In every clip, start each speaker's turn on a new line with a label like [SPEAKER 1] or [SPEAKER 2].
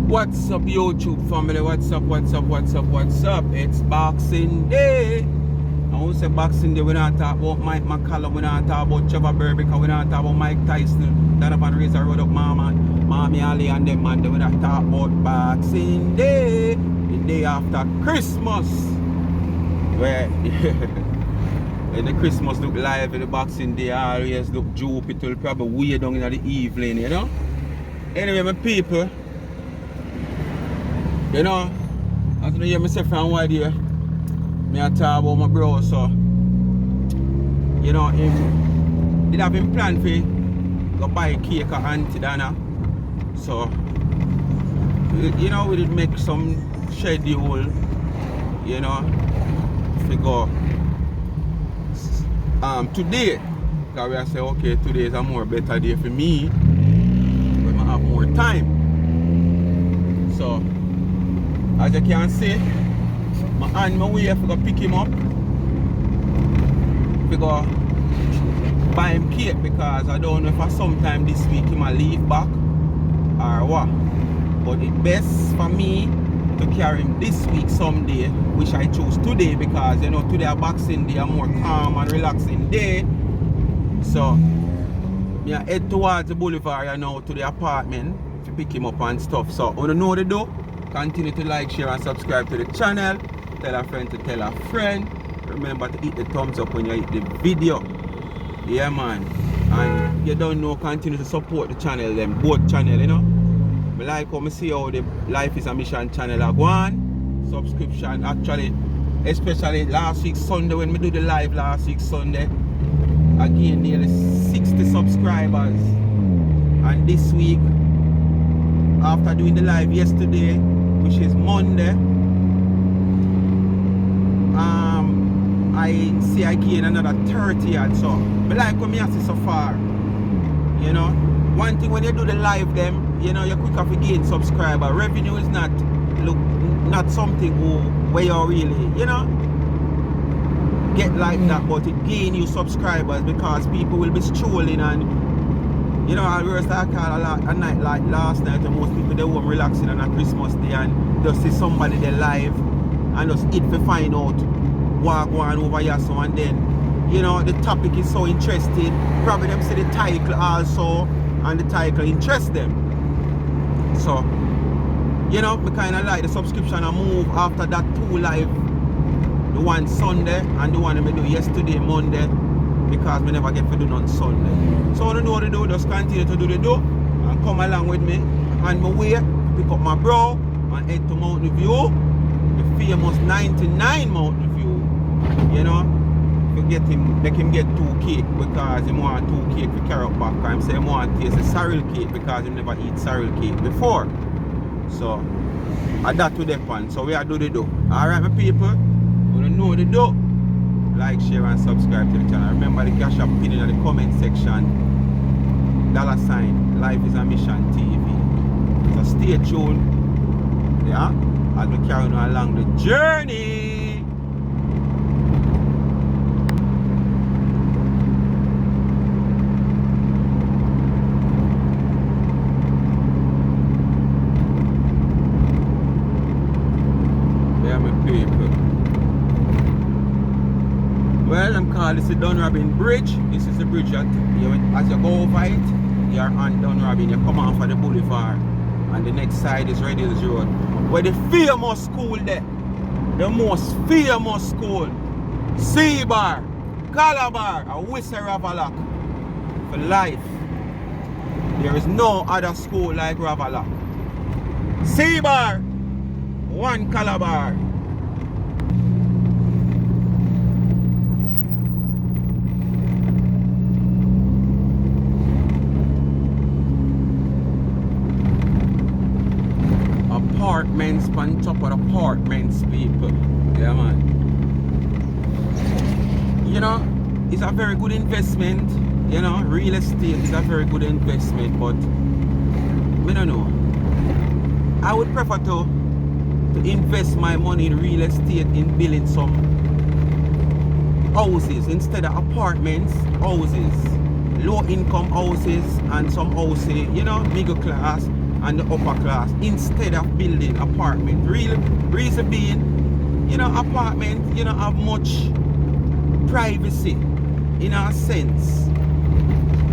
[SPEAKER 1] What's up, YouTube family? What's up? It's Boxing Day. I won't say Boxing Day, we don't talk about Mike McCallum, we don't talk about Trevor Berbick, we don't talk about Mike Tyson, Donovan Razor Road up Mommy Ali and them man. We don't talk about Boxing Day, the day after Christmas. Where when the Christmas look live, the Boxing Day always look droopy till probably way down in the evening, you know? Anyway, my people, you know, as you hear myself from one day, I talk about my bro, so, you know, him did have him planned for go buy a cake at Auntie Dana. So, you know, we did make some schedule, you know, to go today. Because we say, okay, today is a more better day for me, when I have more time. So, as you can see, I'm on my way to go pick him up. To go buy him cake because I don't know if I sometime this week he might leave back or what. But it's best for me to carry him this week someday, which I chose today because you know today a Boxing Day, a more calm and relaxing day. So I head towards the boulevard you know to the apartment to pick him up and stuff. So you know the do. Continue to like, share and subscribe to the channel. Tell a friend to tell a friend. Remember to hit the thumbs up when you hit the video. Yeah man. And you don't know, continue to support the channel them, both channel, you know. I like how I see how the Life is a Mission channel are going. Subscription actually, especially last week Sunday when we do the live last week Sunday. Again nearly 60 subscribers. And this week, after doing the live yesterday, which is Monday, I see I gain another 30 and so. But like what me I see so far, you know, one thing when you do the live them, you know, you're quicker to gain subscriber. Revenue is not something where you really, you know, get like that, but it gain you subscribers because people will be strolling and you know, I was like a night like last night and most people they were relaxing on a Christmas day and just see somebody there live and just eat to find out what going over here so and then you know the topic is so interesting. Probably them see the title also and the title interests them. So you know, I kinda like the subscription I move after that two live. The one Sunday and the one I do yesterday Monday. Because we never get to do on Sunday. So I don't know what to do, just continue to do the do and come along with me on my way, pick up my bro and head to Mountain View, the famous 99 Mountain View. You know, to get him, make him get 2 cake because he want 2 cake to carry up back. I'm saying he want to taste a sorrel cake because he never eat sorrel cake before. So I that to that one. So we are do the do. Alright my people, we don't know the do. Like, share and subscribe to the channel. Remember the cash app pin in the comment section. $ Life is a Mission TV. So stay tuned. Yeah, as we carry on along the journey. Yeah, my people. Well, I'm calling this the Dunrobin Bridge. This is the bridge that as you go over it, you're on Dunrobin, you come off of the boulevard. And the next side is Red Hills Road. Where the famous school there, the most famous school, Seabar, Calabar, and Whistle Ravalock. For life. There is no other school like Ravalock. Seabar, one Calabar. Apartments on top of apartments, people. Yeah, man. You know, it's a very good investment. You know, real estate is a very good investment, but I don't know. I would prefer to invest my money in real estate in building some houses instead of apartments, houses. Low income houses and some houses, you know, middle class. and the upper class instead of building apartment. Reason being, apartment, you don't have much privacy in a sense.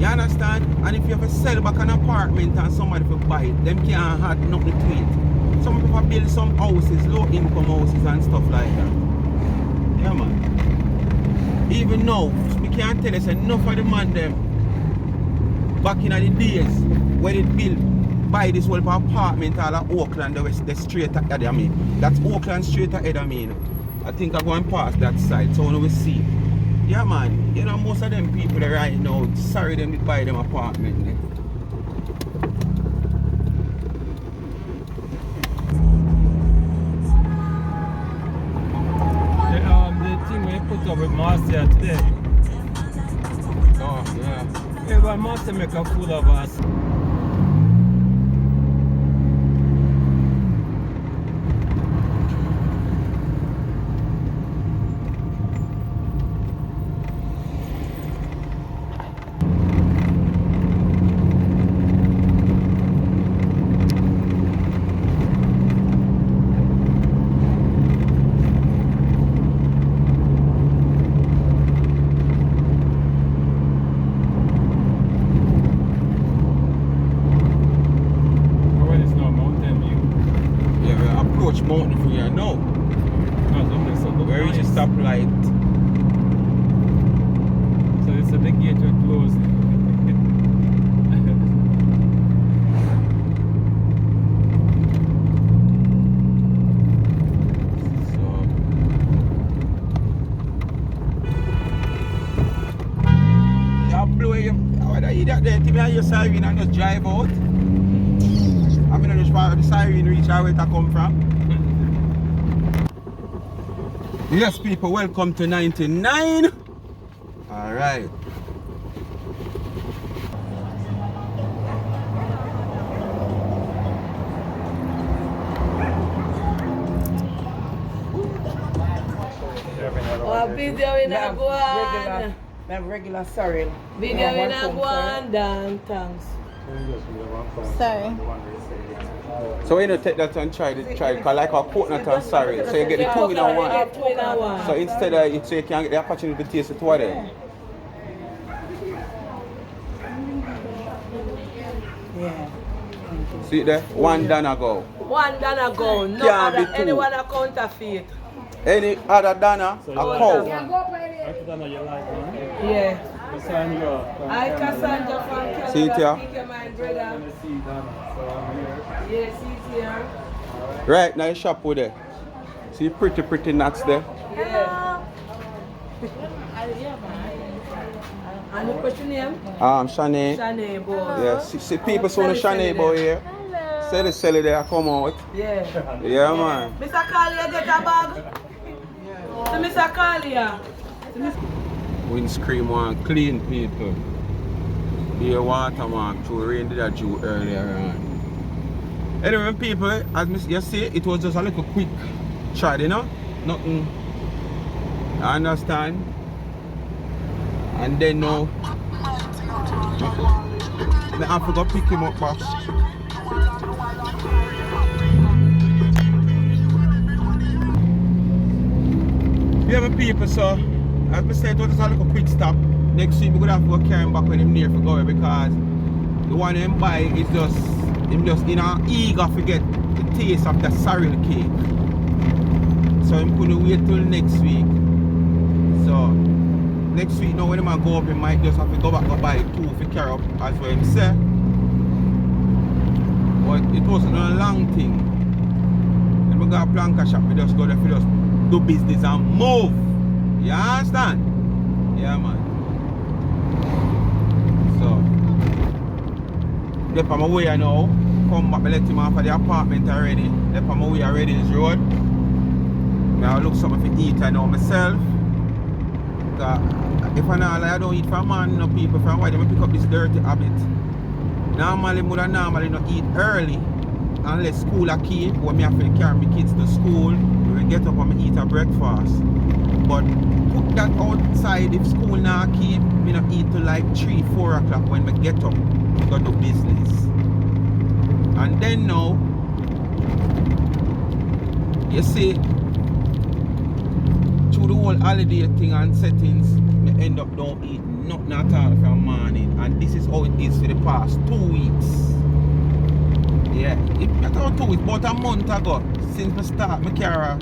[SPEAKER 1] You understand? And if you ever sell back an apartment and somebody will buy it, them can't add nothing to it. Some people build some houses, low income houses and stuff like that. Yeah, man. Even now, we can't tell us enough of the man them back in the days when it built buy this whole apartment all of Oakland, the straight ahead of me. That's Oakland straight ahead of me. I think I'm going past that side, so when we see. Yeah, man, most of them people right now, sorry them to buy them apartment.
[SPEAKER 2] The thing we put up with Marcia today.
[SPEAKER 1] Oh, yeah.
[SPEAKER 2] Yeah, but Marcia make a fool of us.
[SPEAKER 1] Mountain for here now. Where is the stoplight?
[SPEAKER 2] So it's a big gate we're closed.
[SPEAKER 1] You blow you. Whether you that there, give me your siren and just drive out. I mean, just follow the siren reach where it come from. Yes, people, welcome to 99. All right.
[SPEAKER 3] Video in a go on.
[SPEAKER 4] Regular, sorry.
[SPEAKER 3] Video in a go on, Dan, thanks.
[SPEAKER 4] Sorry.
[SPEAKER 1] So you take that and try cause like a coconut and sorry. So you get the two in a one. So instead of it, so you can get the opportunity to taste it what then?
[SPEAKER 4] Yeah.
[SPEAKER 1] See it there? One done ago.
[SPEAKER 3] One done ago. No
[SPEAKER 1] Can't
[SPEAKER 3] other,
[SPEAKER 1] be two.
[SPEAKER 3] anyone a counterfeit.
[SPEAKER 1] Any other dana, a cow.
[SPEAKER 3] Yeah.
[SPEAKER 2] Cassandra.
[SPEAKER 3] I Cassandra from Canada.
[SPEAKER 1] See it here?
[SPEAKER 3] Speaking my brother. Yes, he's here.
[SPEAKER 1] Right now you shop with there. See pretty nuts there.
[SPEAKER 3] Yeah. And what's your name?
[SPEAKER 1] Shanae.
[SPEAKER 3] Shanae boy.
[SPEAKER 1] Yeah, see people saw the Shanae boy here. Sell it there, come out.
[SPEAKER 3] Yeah.
[SPEAKER 1] Yeah, man.
[SPEAKER 3] Mr. Kalia get a bag. So Mr. Kalia.
[SPEAKER 1] Windscreen one clean people. Be a watermark through rain did that due earlier on. Anyway people, as you see, it was just a little quick try, Nothing. I understand. And then now I have to go pick him up back. Yeah, my people, so as I said, it was just a little quick stop. Next week we're gonna have to go carry him back when him near for go because the one him buy is just eager to get the taste of the sorrel cake. So I'm gonna wait till next week. So next week now when him go up, he might just have to go back and buy two for carry up as well him say. But it wasn't a long thing. Then we got a Planka shop, we just go there for just do business and move. You understand? Yeah, man. So, they're on my way now. Come back, I let him off of the apartment already. They're on my way already this road. I'll look something to eat I know myself. If I don't eat from man, no people from why they pick up this dirty habit. Normally, I normally not eat early unless school are key. When I have to carry my kids to school, we get up and eat a breakfast. But put that outside if school now keep, me not eat till like 3-4 o'clock when we get up to go do business. And then now, you see, through the whole holiday thing and settings, me end up don't eat nothing at all from morning. And this is how it is for the past 2 weeks. Yeah, it not 2 weeks, about a month ago, since I start my car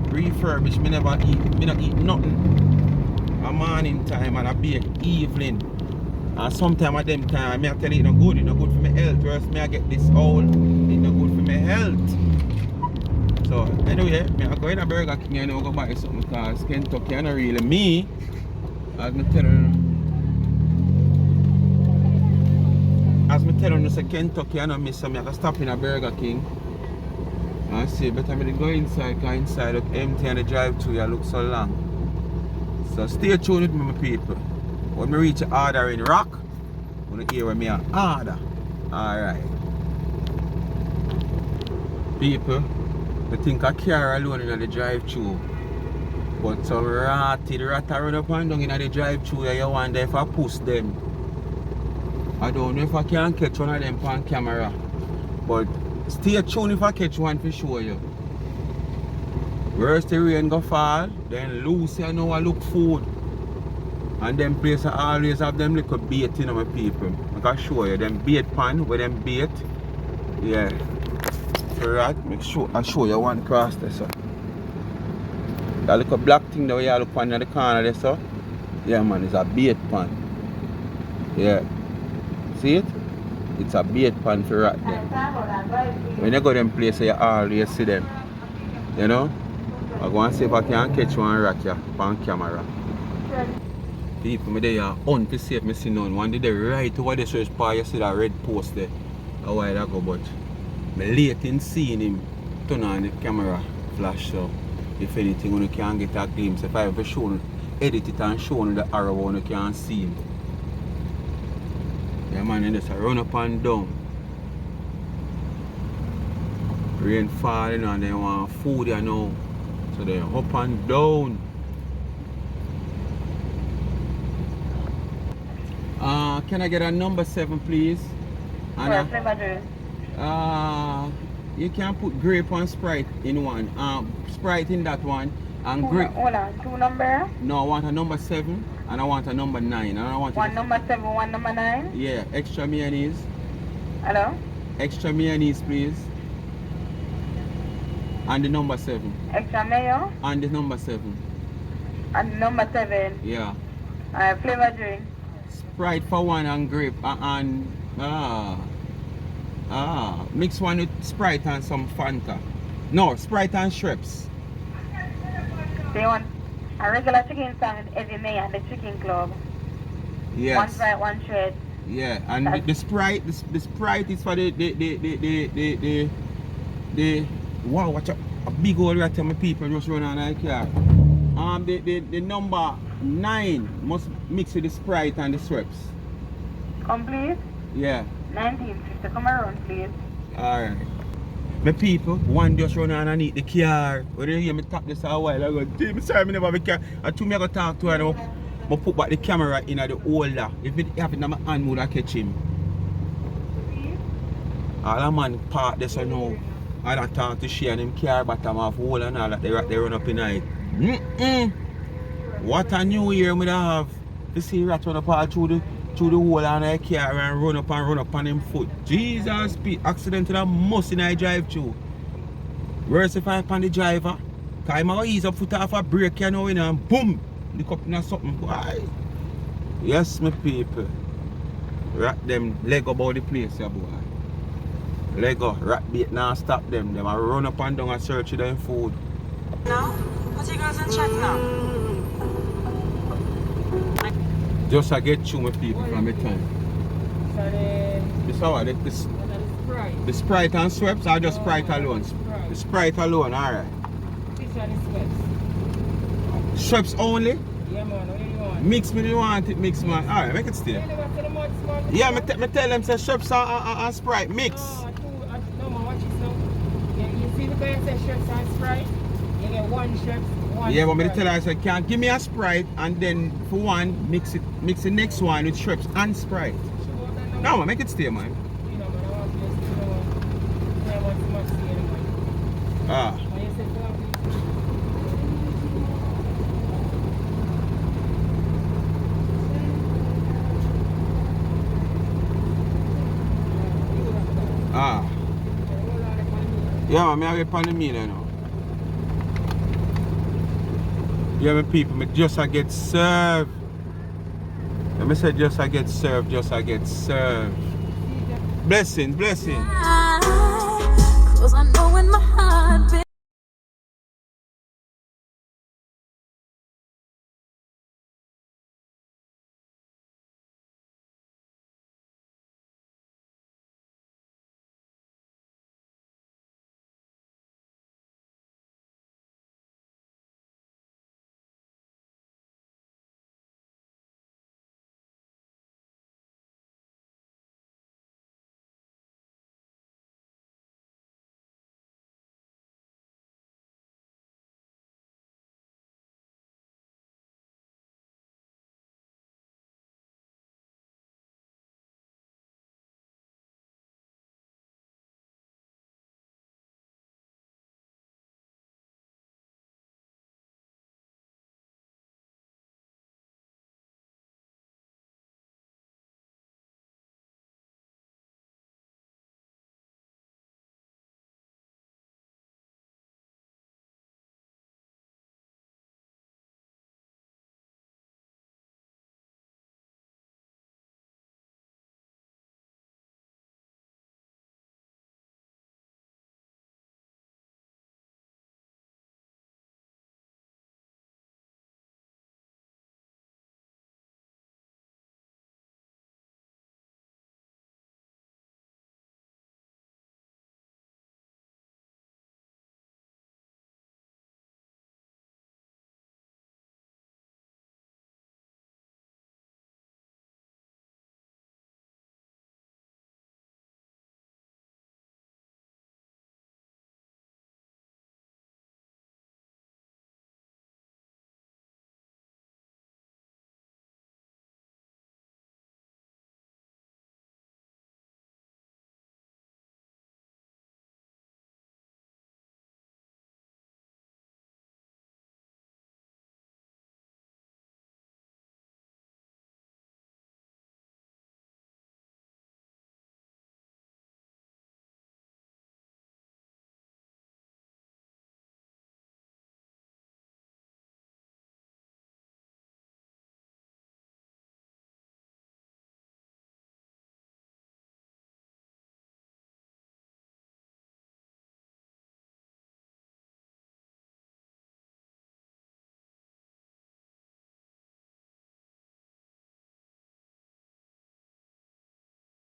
[SPEAKER 1] refurbish, me never eat, me not eat nothing. A morning time and a big evening. And sometimes at them time, I tell you it's not good for my health. Whereas me I get this all, it's not good for my health. So anyway, I go in a Burger King and I go buy something because Kentucky not really me. As me tell you, say Kentucky I don't miss some. I can stop in a Burger King. And see, better me go inside because inside look empty and the drive-thru look so long. So stay tuned with me, my people. When we reach the order in Rock, I'm going to hear where me an order. Alright. People, they think I car alone in the drive-thru. But some rat run up and down in the drive-thru, you wonder if I push them. I don't know if I can catch one of them on camera. But stay tuned if I catch one for show you. First the rain go fall, then Lucy I know I look food. And them places always have them little bait, you know, my people. I can show you them bait pan with them bait. Yeah. So right, I show you one cross there, so. That little black thing there you look on in the corner there, so. Yeah man, it's a bait pan. Yeah. See it? It's a bait pan for rat them. When you go them places you always see them. You know? I go and see if I can catch one rat here on camera. People, me there hunt to see if I see none. One day they right over the search bar, you see that red post there a while ago, but me late in seeing him turn on the camera flash, so if anything you can get a glimpse. If I ever show edit it and show the arrow you can see him. Yeah man, and just run up and down. Rain falling and they want food you know. So they up and down. Can I get a number 7 please? Anna? You can put grape and Sprite in one. Sprite in that one and grape.
[SPEAKER 3] Hold on, 2 number?
[SPEAKER 1] No, I want a number 7 and I want a number 9. And I want
[SPEAKER 3] one number 7, 1 number 9?
[SPEAKER 1] Yeah, extra mayonnaise.
[SPEAKER 3] Hello?
[SPEAKER 1] Extra mayonnaise please. And the number 7.
[SPEAKER 3] Extra mayo?
[SPEAKER 1] And the number 7.
[SPEAKER 3] And number 7?
[SPEAKER 1] Yeah.
[SPEAKER 3] Flavor drink?
[SPEAKER 1] Sprite for 1 and grape mix one with Sprite and some Fanta. No, Sprite and Schweppes.
[SPEAKER 3] They want a regular chicken sandwich every May at the chicken club.
[SPEAKER 1] Yes.
[SPEAKER 3] 1 Sprite, 1 shred.
[SPEAKER 1] Yeah, and the Sprite is for the wow, watch out, a big old rat my people just run on the car. The number 9 must mix with the Sprite and the Schweppes.
[SPEAKER 3] Complete?
[SPEAKER 1] Yeah.
[SPEAKER 3] 1950. Come around, please.
[SPEAKER 1] Alright. My people, one just run on and eat the car. When you hear me tap this a while, I go, Jim, sorry, I never have a car. I told me I go talk to her and I put back the camera in the holder. If it happen in my hand, would I catch him? All the man park this and now. I don't talk to she and them car bottom off hole and all that they run up in night. What a new year we have. You see rat run up all through the hole and the car and run up on him foot. Jesus, accident that must in I drive through. Worse if I upon the driver. Cause I'm going to ease up foot off a brake you know and boom! The cup in something. Boy. Yes my people. Rat them leg about the place yeah, boy. Lego, rat bait now stop them. Them a run up and down and search for them food.
[SPEAKER 3] Now? What you guys in chat now?
[SPEAKER 1] Just to get through my people from the time.
[SPEAKER 2] So
[SPEAKER 1] This hour, the Sprite and Schweppes or just Sprite alone?
[SPEAKER 2] Sprite.
[SPEAKER 1] The Sprite alone, alright.
[SPEAKER 2] this one is Schweppes.
[SPEAKER 1] Schweppes only?
[SPEAKER 2] Yeah man, what do you want?
[SPEAKER 1] Mix me, you want it mix man. Alright, make it stay. Yeah, me tell them say Schweppes and Sprite mix.
[SPEAKER 2] No man, watch this now. You see the guy say Schweppes and Sprite? You get 1 Schweppes, 1
[SPEAKER 1] Yeah, but me
[SPEAKER 2] Sprite.
[SPEAKER 1] tell her I say, can give me a Sprite and then for one mix the next one with Schweppes and Sprite. No man, make it stay man.
[SPEAKER 2] You know man, I want to just,
[SPEAKER 1] Ah.
[SPEAKER 2] When you say Planka,
[SPEAKER 1] Ah. Yeah, man, I get on the meal now. Yeah, my people, me just I get served. Let me say just I get served, just I get served. Blessings, blessings.